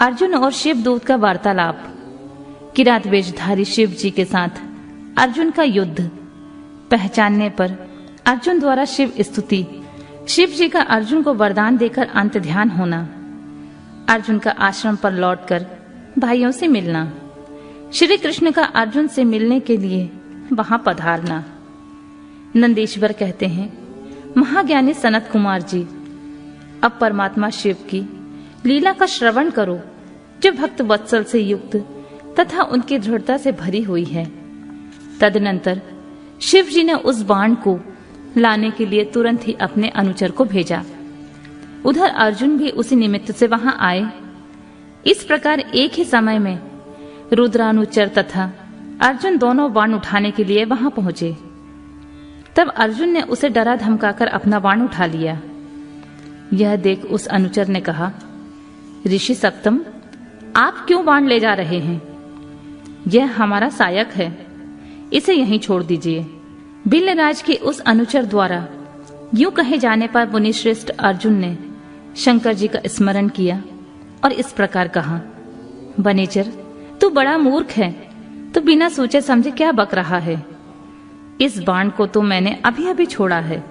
अर्जुन और शिवदूत का वार्तालाप। किरात वेशधारी शिव जी के साथ अर्जुन का युद्ध। पहचानने पर अर्जुन द्वारा शिव स्तुति। शिव जी का अर्जुन को वरदान देकर अंत ध्यान होना। अर्जुन का आश्रम पर लौटकर भाइयों से मिलना। श्री कृष्ण का अर्जुन से मिलने के लिए वहां पधारना। नंदीश्वर कहते हैं, महाज्ञानी सनत कुमार जी, अब परमात्मा शिव की लीला का श्रवण करो, जो भक्त वत्सल से युक्त तथा उनकी दृढ़ता से भरी हुई है। तदनंतर शिव जी ने उस बाण को लाने के लिए तुरंत ही अपने अनुचर को भेजा। उधर अर्जुन भी उसी निमित्त से वहां आए। इस प्रकार एक ही समय में रुद्रानुचर तथा अर्जुन दोनों बाण उठाने के लिए वहां पहुंचे। तब अर्जुन ने उसे डरा धमकाकर अपना बाण उठा लिया। यह देख उस अनुचर ने कहा, ऋषि सप्तम, आप क्यों बाण ले जा रहे हैं? यह हमारा सायक है, इसे यहीं छोड़ दीजिए। बिल्लराज के उस अनुचर द्वारा यूं कहे जाने पर मुनिश्रेष्ठ अर्जुन ने शंकर जी का स्मरण किया और इस प्रकार कहा, वनेचर, तू बड़ा मूर्ख है, तू बिना सोचे समझे क्या बक रहा है? इस बाण को तो मैंने अभी अभी छोड़ा है,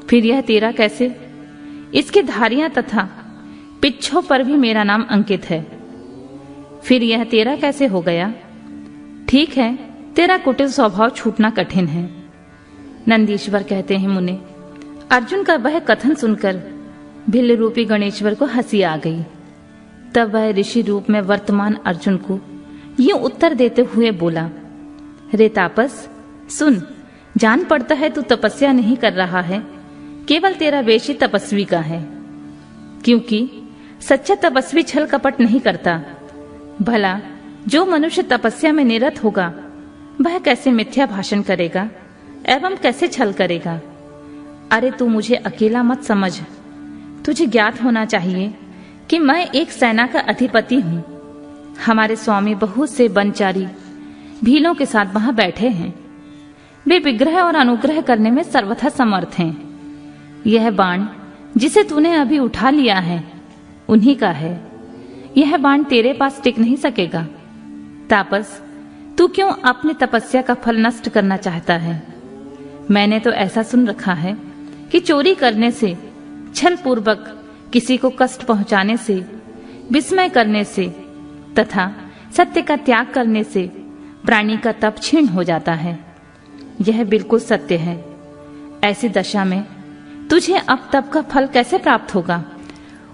फिर यह तेरा कैसे? इसके धारियां तथा पिच्छों पर भी मेरा नाम अंकित है, फिर यह तेरा कैसे हो गया? ठीक है, तेरा कुटिल स्वभाव छूटना कठिन है। नंदीश्वर कहते हैं, मुने, अर्जुन का वह कथन सुनकर भिल्ल रूपी गणेश्वर को हंसी आ गई। तब वह ऋषि रूप में वर्तमान अर्जुन को यूं उत्तर देते हुए बोला, रे तापस, सुन, जान पड़ता है तू तपस्या नहीं कर रहा है, केवल तेरा वेश ही तपस्वी का है, क्योंकि सच्चा तपस्वी छल कपट नहीं करता। भला जो मनुष्य तपस्या में निरत होगा वह कैसे मिथ्या भाषण करेगा एवं कैसे छल करेगा? अरे तू मुझे अकेला मत समझ, तुझे ज्ञात होना चाहिए कि मैं एक सेना का अधिपति हूँ। हमारे स्वामी बहुत से बनचारी भीलों के साथ वहां बैठे हैं। वे विग्रह और अनुग्रह करने में सर्वथा समर्थ हैं। यह बाण जिसे तूने अभी उठा लिया है उन्हीं का है। यह बाण तेरे पास टिक नहीं सकेगा। तापस, तू क्यों अपनी तपस्या का फल नष्ट करना चाहता है? मैंने तो ऐसा सुन रखा है कि चोरी करने से, छल पूर्वक किसी को कष्ट पहुंचाने से, विस्मय करने से तथा सत्य का त्याग करने से प्राणी का तप क्षीण हो जाता है। यह बिल्कुल सत्य है। ऐसी दशा में तुझे अब तप का फल कैसे प्राप्त होगा?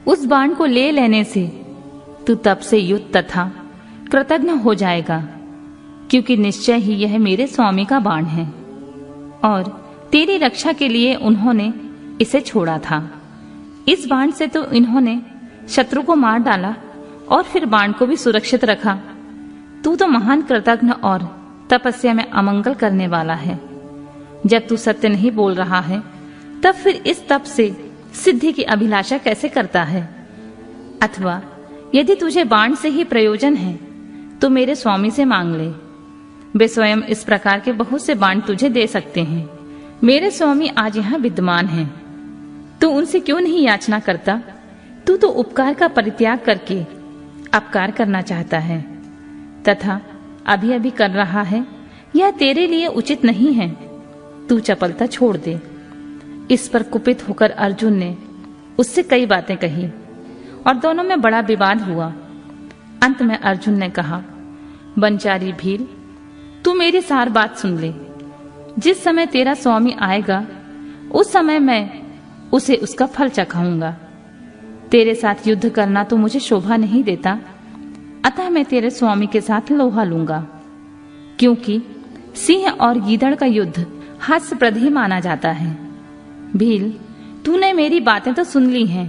उस बाण को ले लेने से तू तप से युक्त तथा कृतज्ञ हो जाएगा, क्योंकि निश्चय ही यह मेरे स्वामी का बाण है और तेरी रक्षा के लिए उन्होंने इसे छोड़ा था। इस बाण से तो इन्होंने शत्रु को मार डाला और फिर बाण को भी सुरक्षित रखा। तू तो महान कृतज्ञ और तपस्या में अमंगल करने वाला है। जब तू सत्य नहीं बोल रहा है तब फिर इस तप से सिद्धि की अभिलाषा कैसे करता है? अथवा यदि तुझे बाण से ही प्रयोजन है तो मेरे स्वामी से मांग ले। वे स्वयं इस प्रकार के बहुत से बाण तुझे दे सकते हैं। मेरे स्वामी आज यहाँ विद्यमान हैं। तू उनसे क्यों नहीं याचना करता? तू तो उपकार का परित्याग करके अपकार करना चाहता है तथा अभी अभी कर रहा है। यह तेरे लिए उचित नहीं है। तू चपलता छोड़ दे। इस पर कुपित होकर अर्जुन ने उससे कई बातें कही और दोनों में बड़ा विवाद हुआ। अंत में अर्जुन ने कहा, बनचारी भील, तू मेरी सार बात सुन ले। जिस समय तेरा स्वामी आएगा उस समय मैं उसे उसका फल चखाऊंगा। तेरे साथ युद्ध करना तो मुझे शोभा नहीं देता, अतः मैं तेरे स्वामी के साथ लोहा लूंगा, क्योंकि सिंह और गीदड़ का युद्ध हास्यप्रद ही माना जाता है। भील, तूने मेरी बातें तो सुन ली हैं,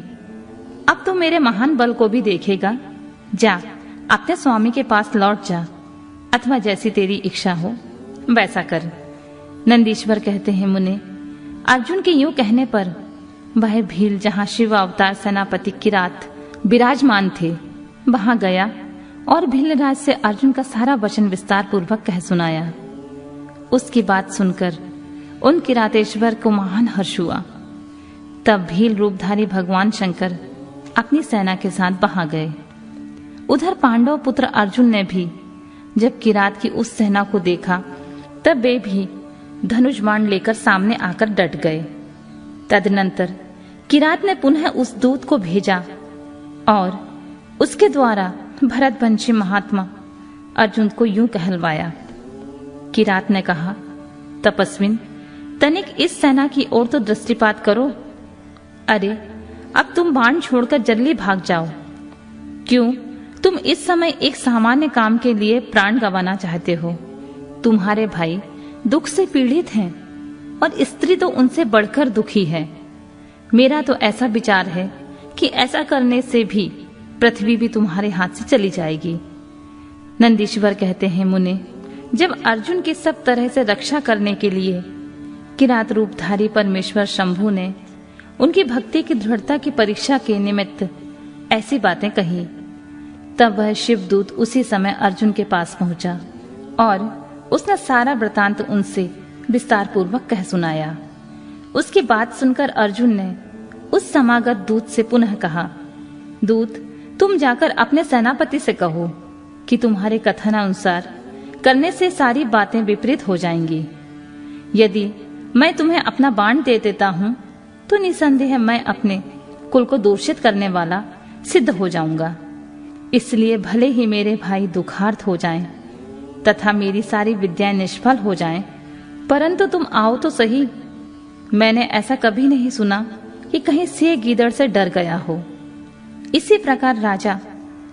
अब तो मेरे महान बल को भी देखेगा। जा, अपने स्वामी के पास लौट जा, अथवा जैसी तेरी इच्छा हो वैसा कर। नंदीश्वर कहते हैं, मुने, अर्जुन के यूं कहने पर वह भील जहां शिव अवतार सेनापति किरात विराजमान थे वहां गया और भीलराज से अर्जुन का सारा वचन विस्तार पूर्वक कह सुनाया। उसकी बात सुनकर उन किरातेश्वर को महान हर्ष हुआ। तब भील रूपधारी भगवान शंकर अपनी सेना के साथ वहां गए उधर पांडव पुत्र अर्जुन ने भी जब किरात की उस सेना को देखा तब वे भी धनुष बाण लेकर सामने आकर डट गए। तदनंतर किरात ने पुनः उस दूत को भेजा और उसके द्वारा भरतवंशी महात्मा अर्जुन को यूं कहलवाया। किरात ने कहा, तपस्विन, तनिक इस सेना की ओर तो दृष्टिपात करो। अरे, अब तुम बाण छोड़कर जल्दी भाग जाओ। क्यों तुम इस समय एक सामान्य काम के लिए प्राण गंवाना चाहते हो? तुम्हारे भाई दुख से पीड़ित हैं और स्त्री तो उनसे बढ़कर दुखी है। मेरा तो ऐसा विचार है कि ऐसा करने से भी पृथ्वी भी तुम्हारे हाथ से चली जाएगी। नंदीश्वर कहते हैं, मुने, जब अर्जुन की सब तरह से रक्षा करने के लिए किरात रूपधारी परमेश्वर शंभु ने उनकी भक्ति की दृढ़ता की परीक्षा के निमित्त ऐसी बातें कही, तब वह शिवदूत उसी समय अर्जुन के पास पहुंचा और उसने सारा वृतांत उनसे विस्तार पूर्वक कह सुनाया। उसकी बात सुनकर अर्जुन ने उस समागत दूत से पुनः कहा, दूत, तुम जाकर अपने सेनापति से कहो कि तुम्हारे कथनानुसार करने से सारी बातें विपरीत हो जाएंगी। यदि मैं तुम्हें अपना बाण दे देता हूं तो निसंदेह मैं अपने कुल को दूषित करने वाला सिद्ध हो जाऊंगा। इसलिए भले ही मेरे भाई दुखार्थ हो जाएं तथा मेरी सारी विद्याएं निष्फल हो जाएं, परंतु तुम आओ तो सही। मैंने ऐसा कभी नहीं सुना कि कहीं सिंह गीदड़ से डर गया हो। इसी प्रकार राजा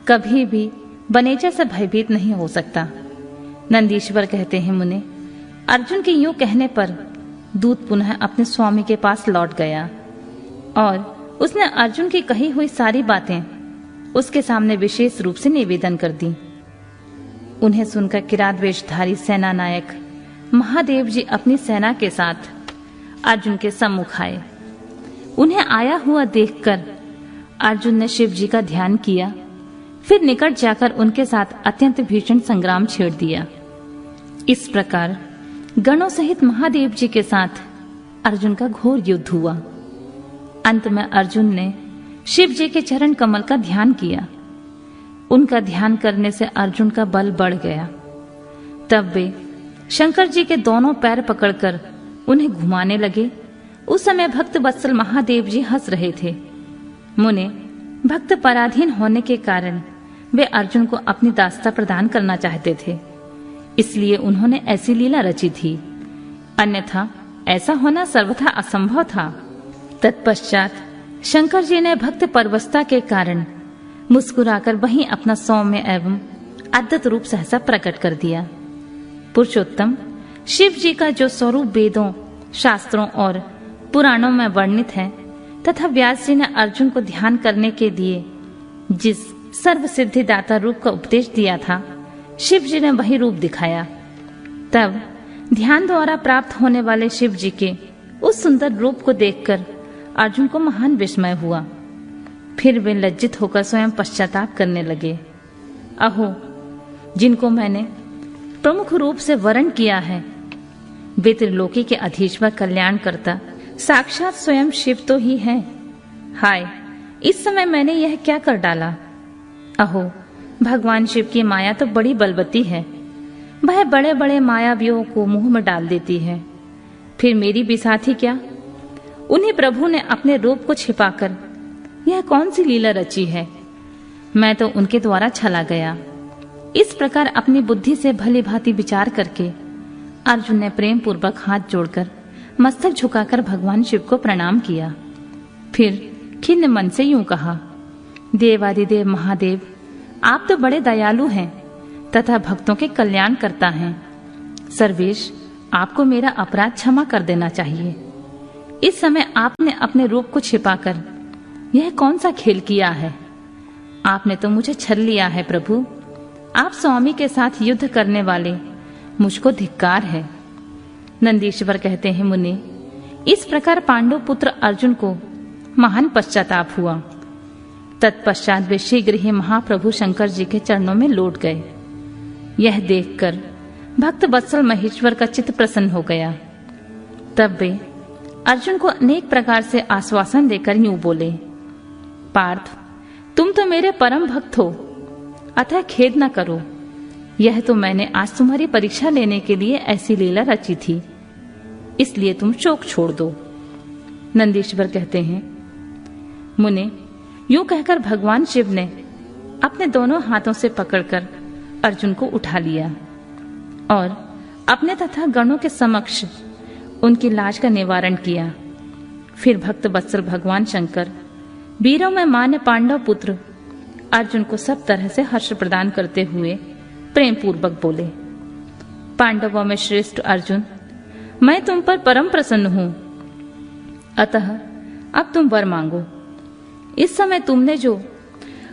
कभी भी बनेजा से भयभीत नहीं हो सकता। नंदीश्वर कहते हैं, मुने, अर्जुन के यूं कहने पर दूत पुनः अपने स्वामी के पास लौट गया और उसने अर्जुन की कही हुई सारी बातें उसके सामने विशेष रूप से निवेदन कर दी। उन्हें सुनकर किरात वेशधारी सेना नायक महादेव जी अपनी सेना के साथ अर्जुन के सम्मुख आए। उन्हें आया हुआ देखकर अर्जुन ने शिव जी का ध्यान किया, फिर निकट जाकर उनके साथ अत्यंत भीषण संग्राम छेड़ दिया। इस प्रकार गणों सहित महादेव जी के साथ अर्जुन का घोर युद्ध हुआ। अंत में अर्जुन ने शिव जी के चरण कमल का ध्यान किया। उनका ध्यान करने से अर्जुन का बल बढ़ गया। तब वे शंकर जी के दोनों पैर पकड़कर उन्हें घुमाने लगे। उस समय भक्त वत्सल महादेव जी हंस रहे थे। मुने, भक्त पराधीन होने के कारण वे अर्जुन को अपनी दास्ता प्रदान करना चाहते थे, इसलिए उन्होंने ऐसी लीला रची थी, अन्यथा ऐसा होना सर्वथा असंभव था। तत्पश्चात शंकर जी ने भक्त परवस्ता के कारण मुस्कुराकर वहीं अपना सौम्य एवं अद्भुत रूप सहसा प्रकट कर दिया। पुरुषोत्तम शिव जी का जो स्वरूप वेदों, शास्त्रों और पुराणों में वर्णित है तथा व्यास जी ने अर्जुन को ध्यान करने के लिए जिस सर्व सिद्धिदाता रूप का उपदेश दिया था, शिव जी ने वही रूप दिखाया। तब ध्यान द्वारा प्राप्त होने वाले शिव जी के उस सुंदर रूप को देखकर अर्जुन को महान विस्मय हुआ। फिर वे लज्जित होकर स्वयं पश्चाताप करने लगे। अहो, जिनको मैंने प्रमुख रूप से वर्ण किया है, वे त्रिलोकी के अधीश्वर कल्याणकर्ता साक्षात स्वयं शिव तो ही हैं। हाय, इस समय मैंने यह क्या कर डाला। अहो, भगवान शिव की माया तो बड़ी बलवती है। वह बड़े बड़े मायावियों को मुंह में डाल देती है। फिर मेरी भी साथी क्या? उन्हीं प्रभु ने अपने रूप को छिपाकर यह कौन सी लीला रची है। मैं तो उनके द्वारा छला गया। इस प्रकार अपनी बुद्धि से भली भांति विचार करके अर्जुन ने प्रेम पूर्वक हाथ जोड़कर मस्तक झुकाकर भगवान शिव को प्रणाम किया। फिर खिन्न मन से यूं कहा, देवादिदेव महादेव, आप तो बड़े दयालु हैं तथा भक्तों के कल्याण करता हैं। सर्वेश, आपको मेरा अपराध क्षमा कर देना चाहिए। इस समय आपने अपने रूप को छिपाकर यह कौन सा खेल किया है? आपने तो मुझे छल लिया है प्रभु। आप स्वामी के साथ युद्ध करने वाले, मुझको धिक्कार है। नंदीश्वर कहते हैं, मुनि, इस प्रकार पांडु पुत्र अर्जुन को महान पश्चाताप हुआ। तत्पश्चात वे शीघ्र ही महाप्रभु शंकर जी के चरणों में लौट गए। यह देखकर भक्त वत्सल महेश्वर का चित्त प्रसन्न हो गया। तब वे अर्जुन को अनेक प्रकार से आश्वासन देकर यूं बोले, पार्थ, तुम तो मेरे परम भक्त हो। अतः खेद न करो। यह तो मैंने आज तुम्हारी परीक्षा लेने के लिए ऐसी लीला रची थी, इसलिए तुम शोक छोड़ दो। नंदीश्वर कहते हैं, मुने, यूं कहकर भगवान शिव ने अपने दोनों हाथों से पकड़कर अर्जुन को उठा लिया और अपने तथा गणों के समक्ष उनकी लाज का निवारण किया। फिर भक्त वत्सल भगवान शंकर वीरों में मान्य पांडव पुत्र अर्जुन को सब तरह से हर्ष प्रदान करते हुए प्रेम पूर्वक बोले, पांडवों में श्रेष्ठ अर्जुन, मैं तुम पर परम प्रसन्न हूं, अतः अब तुम वर मांगो। इस समय तुमने जो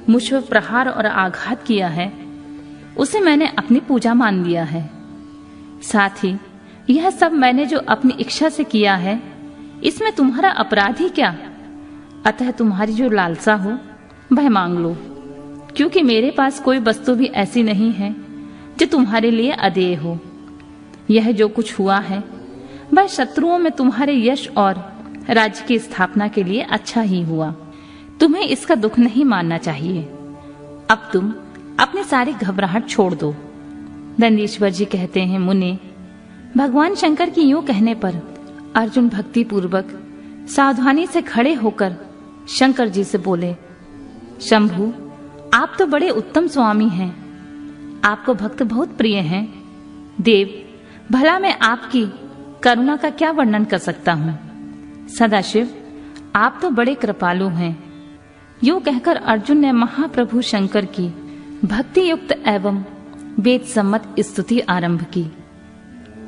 मुझ पर प्रहार और आघात किया है, उसे मैंने अपनी पूजा मान लिया है। साथ ही यह सब मैंने जो अपनी इच्छा से किया है, इसमें तुम्हारा अपराध ही क्या? अतः तुम्हारी जो लालसा हो वह मांग लो, क्योंकि मेरे पास कोई वस्तु भी ऐसी नहीं है जो तुम्हारे लिए अदेय हो। यह जो कुछ हुआ है वह शत्रुओं में तुम्हारे यश और राज्य की स्थापना के लिए अच्छा ही हुआ। तुम्हें इसका दुख नहीं मानना चाहिए। अब तुम अपनी सारी घबराहट छोड़ दो। नंदीश्वर जी कहते हैं, मुने, भगवान शंकर की यूं कहने पर अर्जुन भक्ति पूर्वक सावधानी से खड़े होकर शंकर जी से बोले, शंभु, आप तो बड़े उत्तम स्वामी हैं, आपको भक्त बहुत प्रिय हैं। देव, भला मैं आपकी करुणा का क्या वर्णन कर सकता हूं। सदाशिव, आप तो बड़े कृपालु हैं। यूं कहकर अर्जुन ने महाप्रभु शंकर की भक्ति युक्त एवं वेद सम्मत स्तुति आरंभ की।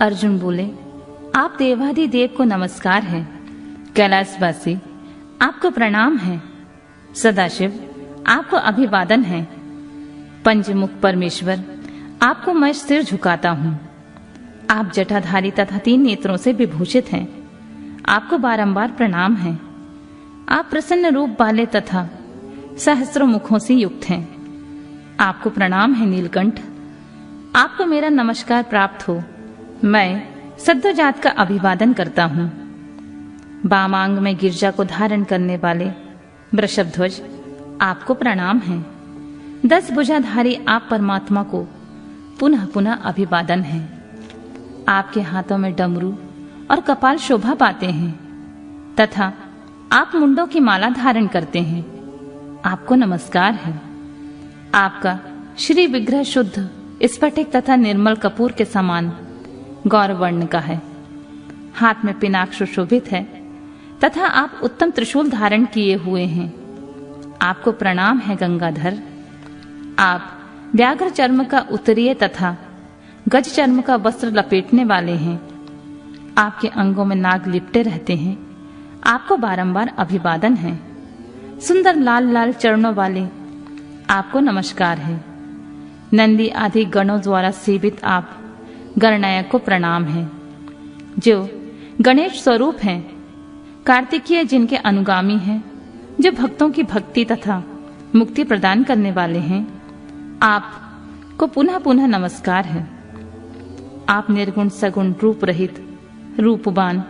अर्जुन बोले, आप देवाधिदेव को नमस्कार है। कैलाशवासी, आपको प्रणाम है। सदाशिव, आपको अभिवादन है। पंचमुख परमेश्वर, आपको मैं सिर झुकाता हूं। आप जटाधारी तथा 3 नेत्रों से विभूषित हैं, आपको बारंबार प्रणाम है। आप प्रसन्न रूप वाले तथा सहस्रों मुखों से युक्त हैं, आपको प्रणाम है। नीलकंठ, आपको मेरा नमस्कार प्राप्त हो। मैं सद्योजात का अभिवादन करता हूं। वामांग में गिरजा को धारण करने वाले वृषभध्वज, आपको प्रणाम है। 10 भुजाधारी आप परमात्मा को पुनः पुनः अभिवादन है। आपके हाथों में डमरू और कपाल शोभा पाते हैं तथा आप मुंडों की माला धारण करते हैं, आपको नमस्कार है। आपका श्री विग्रह शुद्ध स्फटिक तथा निर्मल कपूर के समान गौरवर्ण का है। हाथ में पिनाक सुशोभित है तथा आप उत्तम त्रिशूल धारण किए हुए हैं, आपको प्रणाम है। गंगाधर, आप व्याघ्र चर्म का उत्तरीय तथा गज चर्म का वस्त्र लपेटने वाले हैं, आपके अंगों में नाग लिपटे रहते हैं, आपको बारंबार अभिवादन है। सुंदर लाल लाल चरणों वाले, आपको नमस्कार है। नंदी आदि गणों द्वारा सेवित आप गणनायक को प्रणाम है, जो गणेश स्वरूप हैं, कार्तिकीय जिनके अनुगामी हैं, जो भक्तों की भक्ति तथा मुक्ति प्रदान करने वाले हैं, आपको पुनः पुनः नमस्कार है। आप निर्गुण सगुण रूप रहित, रूपवान,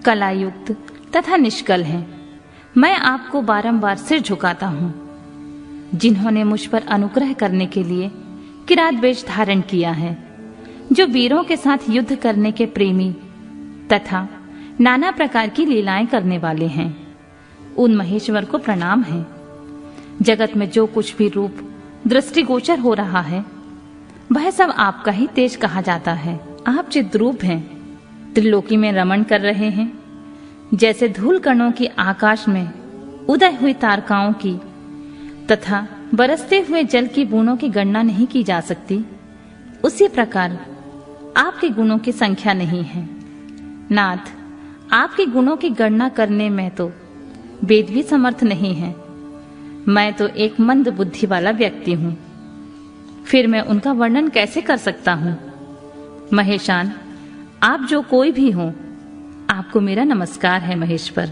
कलायुक्त तथा निष्कल हैं। मैं आपको बारंबार सिर झुकाता हूं। जिन्होंने मुझ पर अनुग्रह करने के लिए किरात वेश धारण किया है, जो वीरों के साथ युद्ध करने के प्रेमी तथा नाना प्रकार की लीलाएं करने वाले हैं, उन महेश्वर को प्रणाम है। जगत में जो कुछ भी रूप दृष्टिगोचर हो रहा है, वह सब आपका ही तेज कहा जाता है। आप चिद्रूप हैं, त्रिलोकी में रमण कर रहे हैं। जैसे धूल कणों की आकाश में उदय हुई तारकाओं की तथा बरसते हुए जल की बूंदों की गणना नहीं की जा सकती, उसी प्रकार आपके गुणों की संख्या नहीं है। नाथ, आपके गुणों की गणना करने में तो वेद भी समर्थ नहीं है। मैं तो एक मंद बुद्धि वाला व्यक्ति हूं, फिर मैं उनका वर्णन कैसे कर सकता हूं। महेशान, आप जो कोई भी हो, आपको मेरा नमस्कार है। महेश्वर,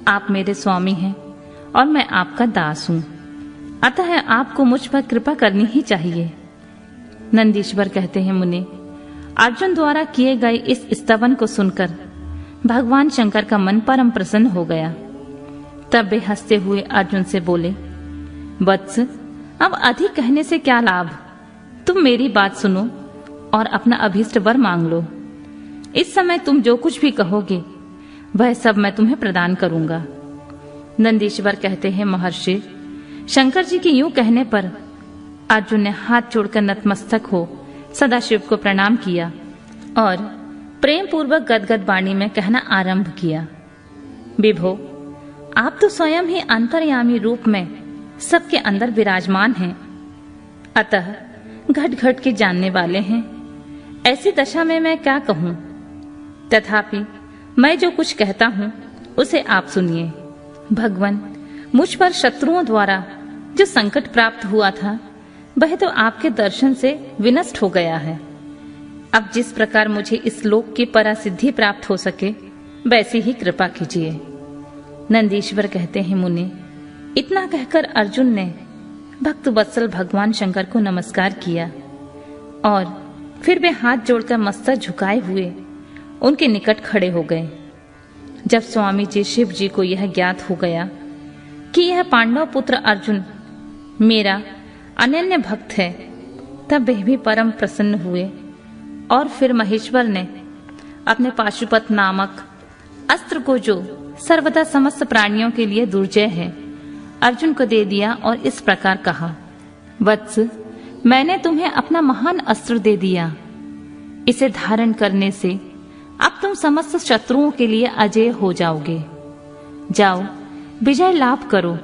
आप मेरे स्वामी हैं और मैं आपका दास हूं, अतः आपको मुझ पर कृपा करनी ही चाहिए। नंदीश्वर कहते हैं, मुनि, अर्जुन द्वारा किए गए इस स्तवन को सुनकर भगवान शंकर का मन परम प्रसन्न हो गया। तब वे हंसते हुए अर्जुन से बोले, वत्स, अब अधिक कहने से क्या लाभ। तुम मेरी बात सुनो और अपना अभीष्ट वर मांग लो। इस समय तुम जो कुछ भी कहोगे वह सब मैं तुम्हें प्रदान करूंगा। नंदीश्वर कहते हैं, महर्षि शंकर जी के यूं कहने पर अर्जुन ने हाथ जोड़कर नतमस्तक हो सदाशिव को प्रणाम किया और प्रेम पूर्वक गदगद वाणी में कहना आरंभ किया, विभो, आप तो स्वयं ही अंतर्यामी रूप में सबके अंदर विराजमान हैं, अतः घट घट के जानने वाले हैं। ऐसी दशा में मैं क्या कहूं, तथापि मैं जो कुछ कहता हूं उसे आप सुनिए। भगवान, मुझ पर शत्रुओं द्वारा जो संकट प्राप्त हुआ था वह तो आपके दर्शन से विनष्ट हो गया है। अब जिस प्रकार मुझे इस लोक की परासिद्धि प्राप्त हो सके वैसी ही कृपा कीजिए। नंदीश्वर कहते हैं, मुनि, इतना कहकर अर्जुन ने भक्त वत्सल भगवान शंकर को नमस्कार किया और फिर वे हाथ जोड़कर मस्तक झुकाए हुए उनके निकट खड़े हो गए। जब स्वामी जी शिव जी को यह ज्ञात हो गया कि यह पांडव पुत्र अर्जुन मेरा अनन्य भक्त है, तब वे भी परम प्रसन्न हुए और फिर महेश्वर ने अपने पाशुपत नामक अस्त्र को, जो सर्वदा समस्त प्राणियों के लिए दुर्जय है, अर्जुन को दे दिया और इस प्रकार कहा, वत्स, मैंने तुम्हें अपना महान अस्त्र दे दिया। इसे धारण करने से अब तुम समस्त शत्रुओं के लिए अजय हो जाओगे। जाओ, विजय लाभ करो।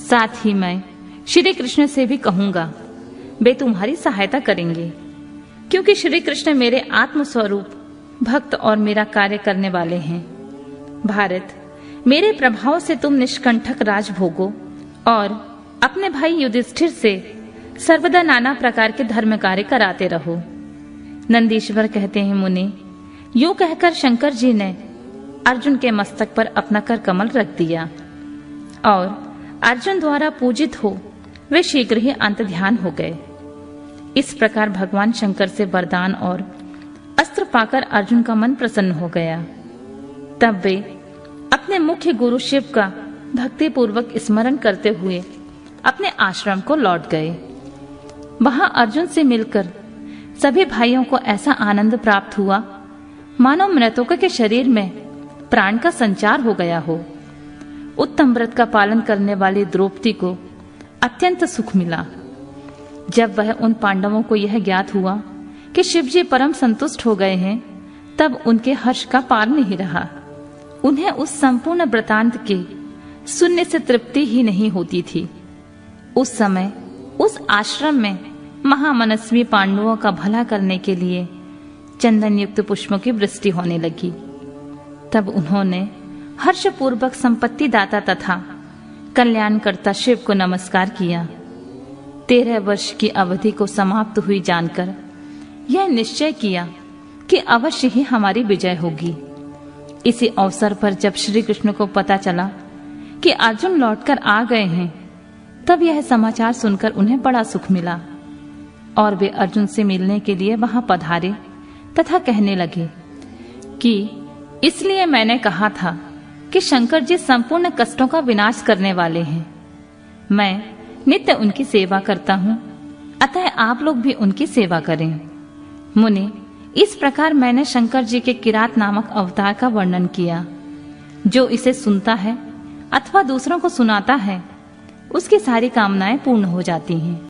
साथ ही मैं श्री कृष्ण से भी कहूंगा, वे तुम्हारी सहायता करेंगे, क्योंकि श्री कृष्ण मेरे आत्म स्वरूप भक्त और मेरा कार्य करने वाले हैं। भारत, मेरे प्रभाव से तुम निष्कंठक राज भोगो और अपने भाई युधिष्ठिर से सर्वदा नाना प्रकार के धर्म कार्य कराते रहो। नंदीश्वर कहते हैं, मुनि, यूं कहकर शंकर जी ने अर्जुन के मस्तक पर अपना कर कमल रख दिया और अर्जुन द्वारा पूजित हो वे शीघ्र ही अंत ध्यान हो गए। इस प्रकार भगवान शंकर से वरदान और अस्त्र पाकर अर्जुन का मन प्रसन्न हो गया। तब वे अपने मुख्य गुरु शिव का भक्ति पूर्वक स्मरण करते हुए अपने आश्रम को लौट गए। वहां अर्जुन से मिलकर सभी भाइयों को ऐसा आनंद प्राप्त हुआ मानो मृतकों के शरीर में प्राण का संचार हो गया हो। उत्तम व्रत का पालन करने वाली द्रौपदी को अत्यंत सुख मिला। जब वह उन पांडवों को यह ज्ञात हुआ कि शिवजी परम संतुष्ट हो गए हैं, तब उनके हर्ष का पार नहीं रहा। उन्हें उस संपूर्ण वृतांत के सुनने से तृप्ति ही नहीं होती थी। उस समय उस आश्रम में महामनस्वी पांडवों का भला करने के लिए चंदन युक्त पुष्पों की वृष्टि होने लगी। तब उन्होंने हर्षपूर्वक संपत्ति दाता तथा कल्याणकर्ता शिव को नमस्कार किया। 13 वर्ष की अवधि को समाप्त हुई जानकर यह निश्चय किया कि अवश्य ही हमारी विजय होगी। इसी अवसर पर जब श्री कृष्ण को पता चला कि अर्जुन लौटकर आ गए हैं, तब यह समाचार सुनकर उन्हें बड़ा सुख मिला और वे अर्जुन से मिलने के लिए वहां पधारे तथा कहने लगे कि इसलिए मैंने कहा था कि शंकर जी संपूर्ण कष्टों का विनाश करने वाले हैं। मैं नित्य उनकी सेवा करता हूँ, अतः आप लोग भी उनकी सेवा करें। मुनि, इस प्रकार मैंने शंकर जी के किरात नामक अवतार का वर्णन किया। जो इसे सुनता है अथवा दूसरों को सुनाता है, उसकी सारी कामनाएं पूर्ण हो जाती हैं।